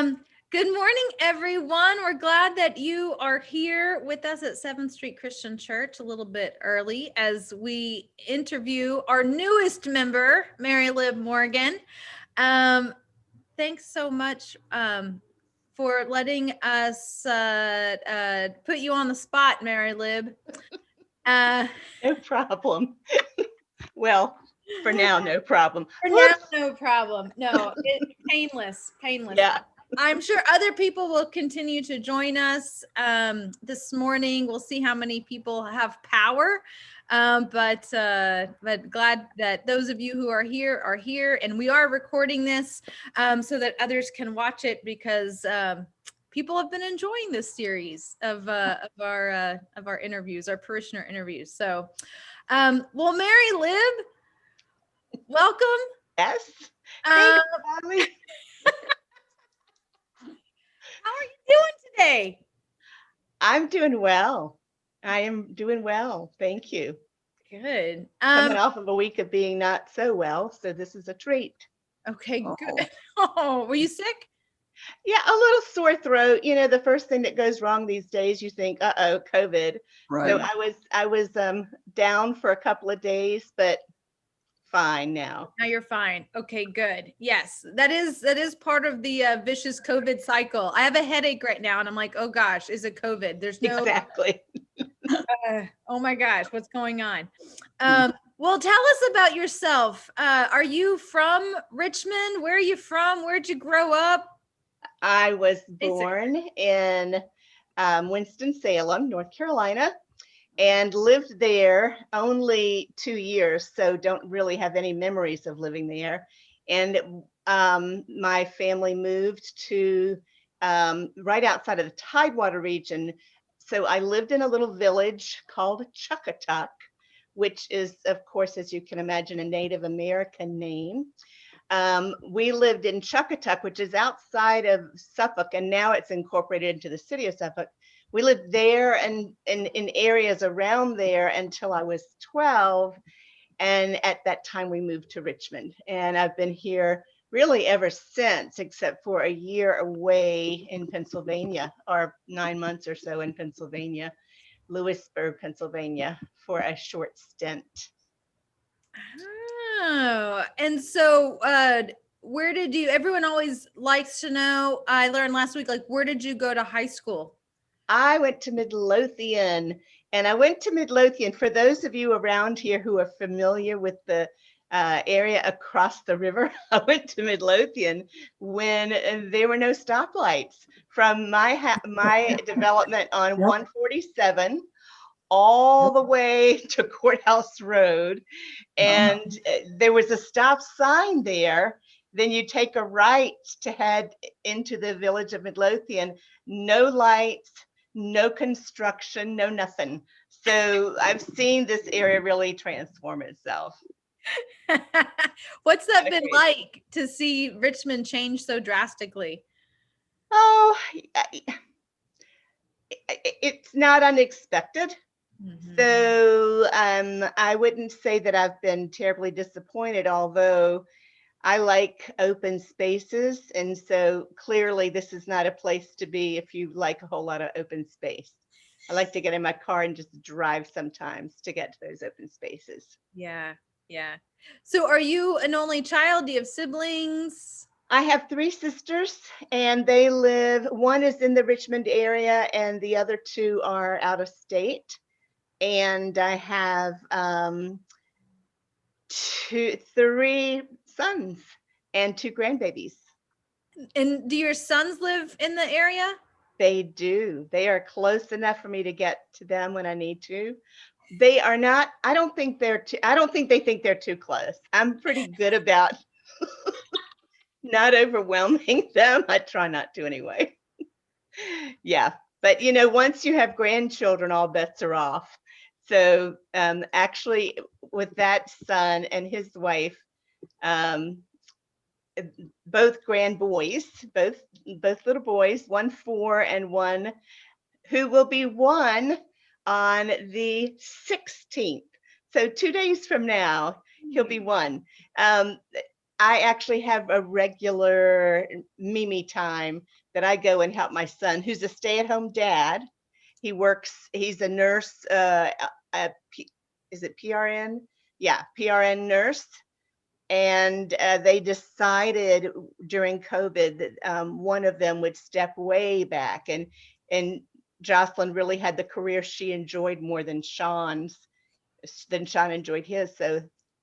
Good morning, everyone. We're glad that you are here with us at 7th Street Christian Church a little bit early as we interview our newest member, Mary Lib Morgan. Thanks so much for letting us put you on the spot, Mary Lib. No problem. Well, for now, no problem. For now, no problem. No, painless. Yeah. I'm sure other people will continue to join us this morning. We'll see how many people have power, but glad that those of you who are here, and we are recording this so that others can watch it because people have been enjoying this series of our interviews, our parishioner interviews. So, well, Mary Lib, welcome. Yes. Thanks, Natalie. How are you doing today? I'm doing well. I am doing well. Thank you. Good. Coming off of a week of being not so well, so this is a treat. Okay, good. Oh, were you sick? Yeah, a little sore throat. You know, the first thing that goes wrong these days, you think, uh-oh, COVID. Right. So I was down for a couple of days, but fine now. Now you're fine. Okay, good. Yes, that is part of the vicious COVID cycle. I have a headache right now, and I'm like, oh gosh, is it COVID? There's no Exactly. oh my gosh, what's going on? Well, tell us about yourself. Are you from Richmond? Where are you from? Where'd you grow up? I was born in Winston-Salem, North Carolina, and lived there only 2 years, so don't really have any memories of living there. And my family moved to right outside of the Tidewater region. So I lived in a little village called Chuckatuck, which is, of course, as you can imagine, a Native American name. We lived in Chuckatuck, which is outside of Suffolk, and now it's incorporated into the city of Suffolk. We lived there and in areas around there until I was 12. And at that time, we moved to Richmond. And I've been here really ever since, except for a year away in Pennsylvania, or 9 months or so in Pennsylvania, Lewisburg, Pennsylvania, for a short stint. Oh, and so where did you, everyone always likes to know, I learned last week, like, where did you go to high school? I went to Midlothian, and I went to Midlothian. For those of you around here who are familiar with the area across the river, I went to Midlothian when there were no stoplights. From my development on 147 all the way to Courthouse Road, and there was a stop sign there. Then you take a right to head into the village of Midlothian. No lights, no construction, no nothing. So I've seen this area really transform itself. What's that been like to see Richmond change so drastically? Oh, it's not unexpected. So I wouldn't say that I've been terribly disappointed, although I like open spaces. And so clearly this is not a place to be if you like a whole lot of open space. I like to get in my car and just drive sometimes to get to those open spaces. Yeah. So are you an only child? Do you have siblings? I have 3 sisters, and they live, one is in the Richmond area and the other 2 are out of state. And I have 3 sons and 2 grandbabies. And do your sons live in the area? They do. They are close enough for me to get to them when I need to. They are not, I don't think they think they're too close. I'm pretty good about not overwhelming them. I try not to anyway. Yeah. But you know, once you have grandchildren, all bets are off. So actually, with that son and his wife, both grand boys, both little boys, one 4 and one who will be 1 on the 16th. So 2 days from now, he'll be 1. I actually have a regular Mimi time that I go and help my son, who's a stay-at-home dad. He's a nurse, is it PRN? Yeah, PRN nurse. And they decided during COVID that one of them would step way back. And Jocelyn really had the career she enjoyed more than Sean enjoyed his. So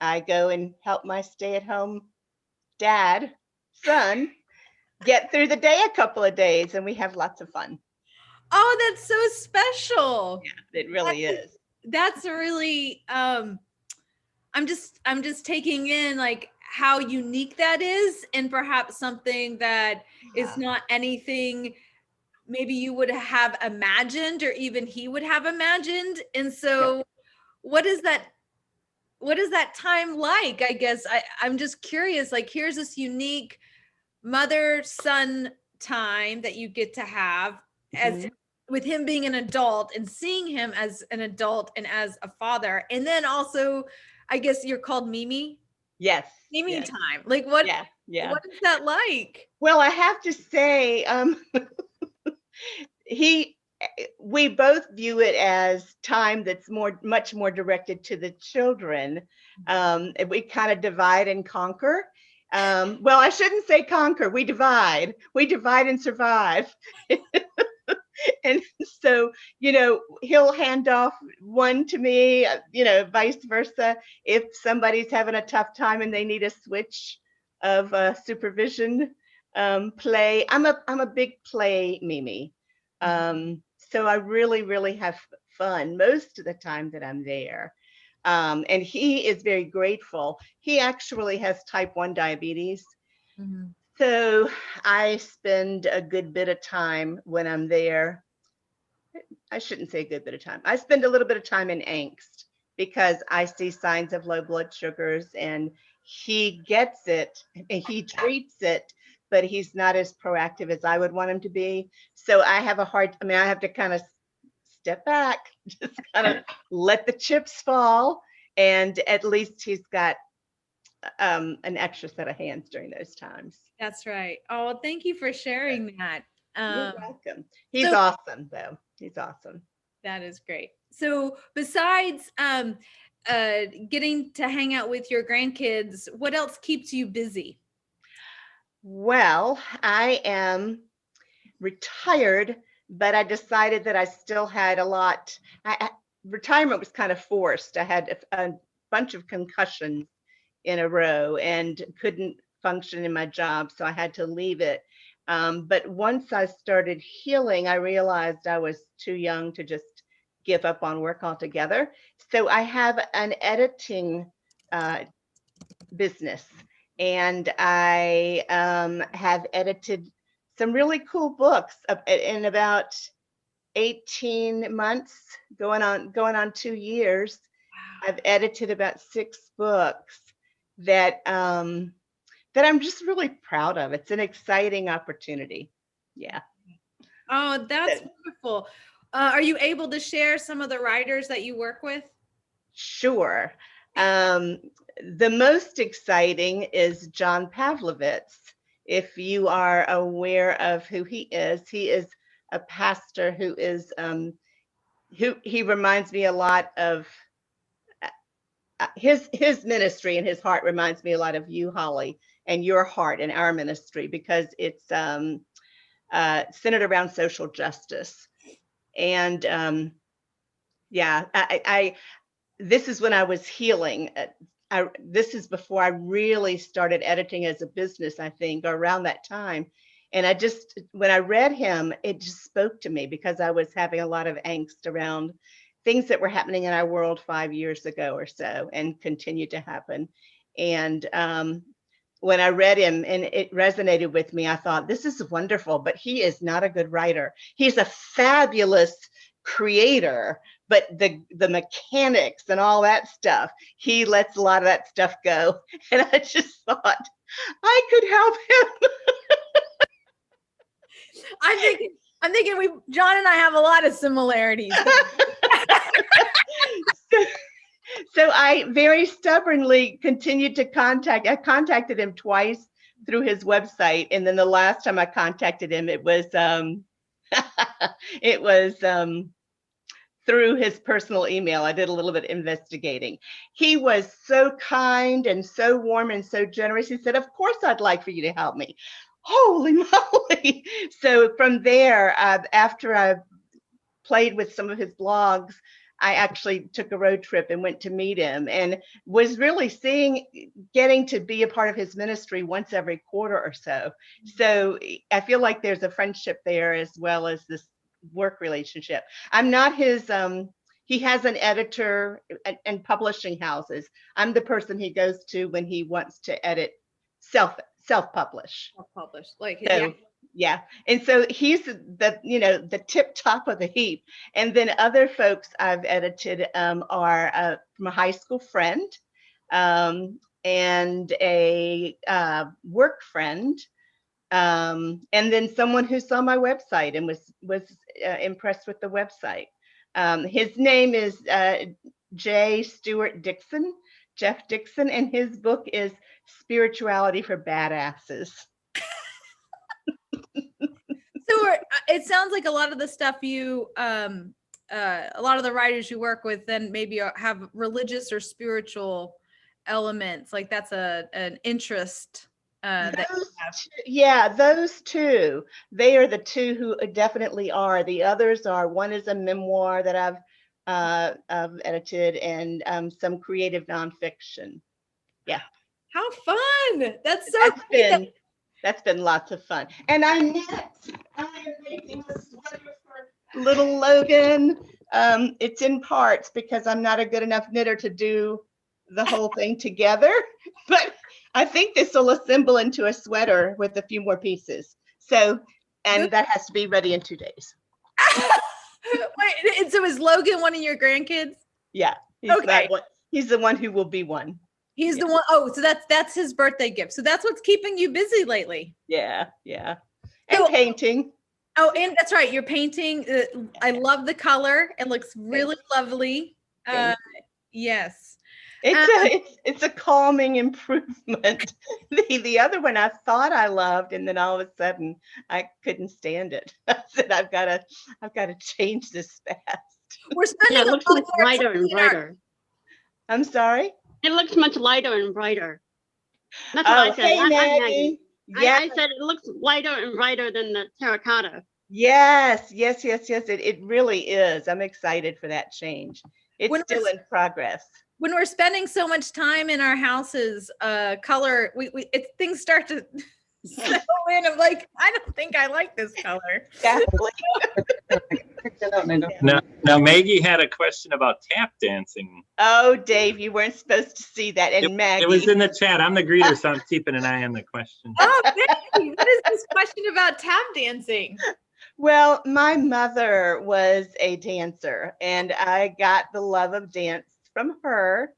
I go and help my stay-at-home dad, son, get through the day a couple of days, and we have lots of fun. Oh, that's so special. Yeah, it really is. That's really I'm just taking in like how unique that is, and perhaps something that is not anything maybe you would have imagined or even he would have imagined. And so what is that time like? I guess I'm just curious, like here's this unique mother-son time that you get to have as with him being an adult and seeing him as an adult and as a father. And then also, I guess you're called Mimi. Yes. Mimi yes. time. Like what? Yeah. What is that like? Well, I have to say, we both view it as time that's much more directed to the children. We kind of divide and conquer. Well, I shouldn't say conquer. We divide and survive. And so, he'll hand off one to me, vice versa. If somebody's having a tough time and they need a switch of supervision, play. I'm a big play Mimi. So I really, really have fun most of the time that I'm there. And he is very grateful. He actually has type 1 diabetes. So I spend a good bit of time when I'm there. I shouldn't say a good bit of time. I spend a little bit of time in angst because I see signs of low blood sugars, and he gets it and he treats it, but he's not as proactive as I would want him to be. So I have I have to kind of step back, just kind of let the chips fall. And at least he's got an extra set of hands during those times. That's right. Oh, thank you for sharing that. You're welcome. He's awesome, though. He's awesome. That is great. So besides getting to hang out with your grandkids, what else keeps you busy? Well, I am retired, but I decided that I still had a lot. Retirement was kind of forced. I had a bunch of concussions in a row and couldn't function in my job, so I had to leave it. But once I started healing, I realized I was too young to just give up on work altogether. So I have an editing business, and I have edited some really cool books in about 18 months, going on 2 years. Wow. I've edited about 6 books that I'm just really proud of. It's an exciting opportunity. Yeah. Oh, that's wonderful. Are you able to share some of the writers that you work with? Sure. The most exciting is John Pavlovitz. If you are aware of who he is a pastor who is, he reminds me a lot of, his ministry and his heart reminds me a lot of you, Holly, and your heart and our ministry, because it's centered around social justice. And this is when I was healing. This is before I really started editing as a business, I think, or around that time. And when I read him, it just spoke to me because I was having a lot of angst around things that were happening in our world 5 years ago or so and continue to happen. And when I read him and it resonated with me, I thought, this is wonderful, but he is not a good writer. He's a fabulous creator, but the mechanics and all that stuff, he lets a lot of that stuff go. And I just thought I could help him. I'm thinking John and I have a lot of similarities. So I very stubbornly continued to I contacted him twice through his website. And then the last time I contacted him, it was, it was through his personal email. I did a little bit of investigating. He was so kind and so warm and so generous. He said, "Of course, I'd like for you to help me." Holy moly. So from there, after I played with some of his blogs, I actually took a road trip and went to meet him and was really getting to be a part of his ministry once every quarter or so. So I feel like there's a friendship there as well as this work relationship. I'm not his, he has an editor and publishing houses. I'm the person he goes to when he wants to edit self-publish. Self-published, like, So, yeah. yeah. And so he's the tip top of the heap. And then other folks I've edited are from a high school friend and a work friend. And then someone who saw my website and was impressed with the website. His name is J. Stewart Dixon, Jeff Dixon, and his book is Spirituality for Badasses. So it sounds like a lot of the stuff you, a lot of the writers you work with then maybe have religious or spiritual elements. Like that's an interest. Yeah, those two. They are the two who definitely are. The others are, one is a memoir that I've edited and some creative nonfiction. Yeah. How fun. That's so great. That's been lots of fun. And I am making a sweater for little Logan. It's in parts because I'm not a good enough knitter to do the whole thing together, but I think this will assemble into a sweater with a few more pieces. So, and that has to be ready in 2 days. Wait, and so is Logan one of your grandkids? Yeah, he's the one who will be one. He's the one. Oh, so that's his birthday gift. So that's what's keeping you busy lately. Yeah. And painting. Oh, and that's right. You're painting. I love the color. It looks really lovely. Yes. It's a calming improvement. The other one I thought I loved, and then all of a sudden I couldn't stand it. I said, I've got to change this fast. We're spending it looks much lighter and brighter. I'm sorry? It looks much lighter and brighter. That's what I said. Hey, Maggie. I said it looks lighter and brighter than the terracotta. Yes. It really is. I'm excited for that change. It's still in progress. When we're spending so much time in our houses, color, things start to settle in. I'm like, I don't think I like this color. Exactly. Now, Maggie had a question about tap dancing. Oh, Dave, you weren't supposed to see that. And Maggie. It was in the chat. I'm the greeter, so I'm keeping an eye on the question. Oh, Maggie, what is this question about tap dancing? Well, my mother was a dancer, and I got the love of dance from her.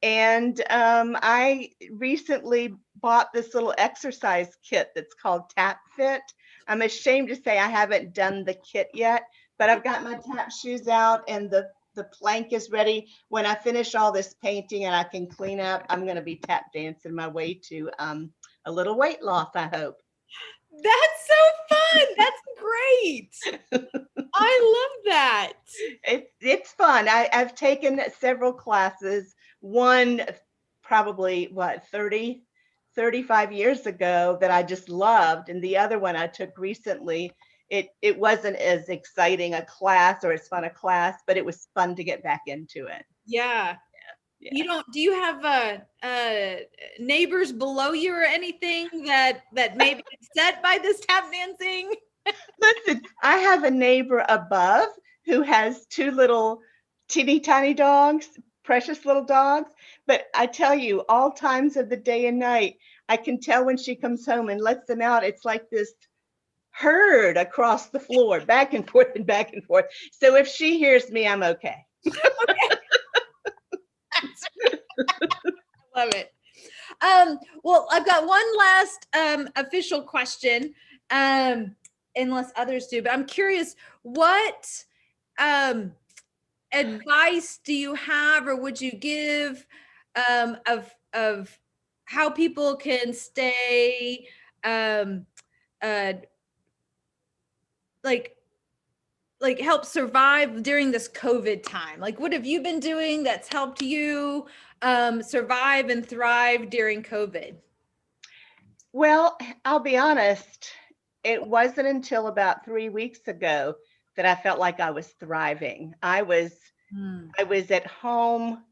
And I recently bought this little exercise kit that's called Tap Fit. I'm ashamed to say I haven't done the kit yet, but I've got my tap shoes out and the plank is ready. When I finish all this painting and I can clean up, I'm going to be tap dancing my way to a little weight loss, I hope. That's so fun. That's great. I love that. It's fun. I've taken several classes. One probably 35 years ago that I just loved, and the other one I took recently. It wasn't as exciting a class or as fun a class, but it was fun to get back into it. Yeah. Do you have neighbors below you or anything that may be upset by this tap dancing? Listen, I have a neighbor above who has 2 little teeny tiny dogs, precious little dogs. But I tell you, all times of the day and night, I can tell when she comes home and lets them out. It's like this herd across the floor, back and forth and back and forth. So if she hears me, I'm okay. Okay. I love it. Well, I've got one last official question, unless others do, but I'm curious what, and advice do you have, or would you give, of how people can stay, uh, like help survive during this COVID time? Like, what have you been doing that's helped you survive and thrive during COVID? Well, I'll be honest, it wasn't until about 3 weeks ago that I felt like I was thriving. I was at home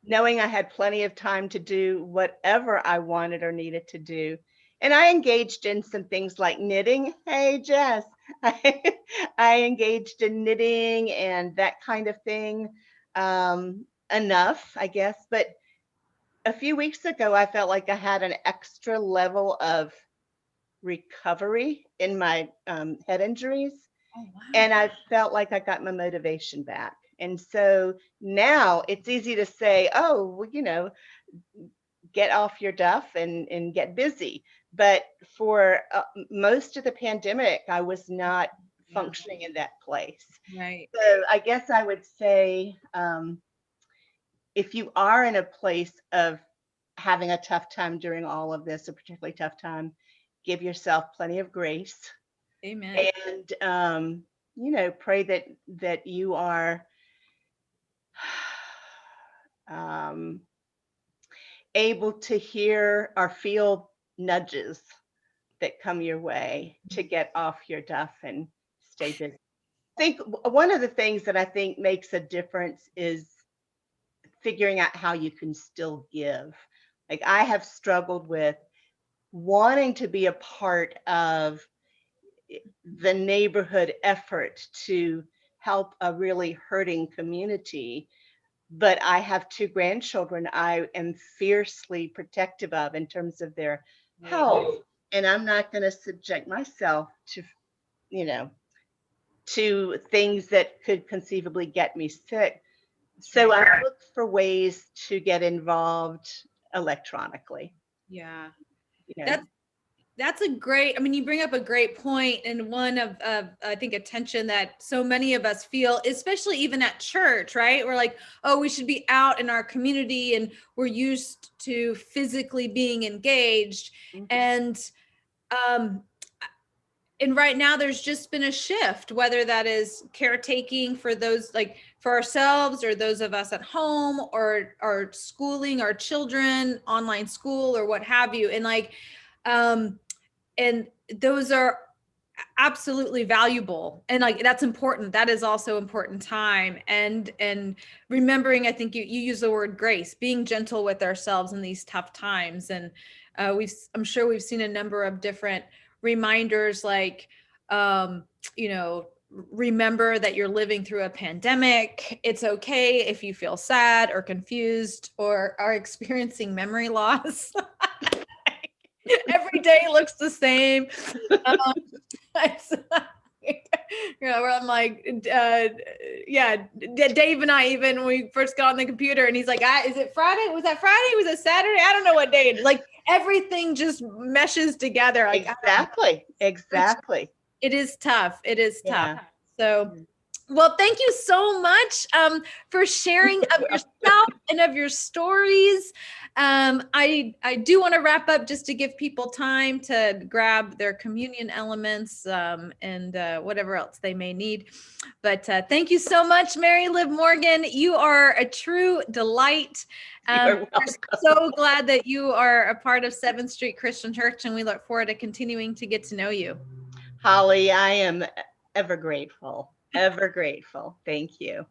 knowing I had plenty of time to do whatever I wanted or needed to do. And I engaged in some things like knitting. Hey, Jess, I engaged in knitting and that kind of thing, enough, I guess. But a few weeks ago, I felt like I had an extra level of recovery in my head injuries. Oh, wow. And I felt like I got my motivation back. And so now it's easy to say, oh, well, get off your duff and get busy. But for most of the pandemic, I was not functioning in that place. Right. So I guess I would say, if you are in a place of having a tough time during all of this, a particularly tough time, give yourself plenty of grace. Amen. And pray that you are able to hear or feel nudges that come your way to get off your duff and stay busy. I think one of the things that I think makes a difference is figuring out how you can still give. Like, I have struggled with wanting to be a part of the neighborhood effort to help a really hurting community. But I have 2 grandchildren I am fiercely protective of in terms of their health. And I'm not going to subject myself to things that could conceivably get me sick. So I look for ways to get involved electronically. Yeah. You know. That's a great, I mean, you bring up a great point, and one of I think a tension that so many of us feel, especially even at church, right? We're like, oh, we should be out in our community, and we're used to physically being engaged. And right now there's just been a shift, whether that is caretaking for those, like for ourselves, or those of us at home, or schooling our children, online school or what have you. And like, and those are absolutely valuable, and like that's important. That is also important time, and remembering, I think you use the word grace, being gentle with ourselves in these tough times. And I'm sure we've seen a number of different reminders, like remember that you're living through a pandemic. It's okay if you feel sad or confused or are experiencing memory loss. Every day looks the same. Where I'm like, Dave and I, even when we first got on the computer, and he's like, is it Friday? Was that Friday? Was it Saturday? I don't know what day it is. Like, everything just meshes together. Like, Exactly. It is tough. It is tough. Yeah. So, well, thank you so much for sharing of yourself and of your stories. I do want to wrap up just to give people time to grab their communion elements and whatever else they may need. But thank you so much, Mary Liv Morgan. You are a true delight. We're so glad that you are a part of 7th Street Christian Church, and we look forward to continuing to get to know you. Holly, I am ever grateful. Ever grateful. Thank you.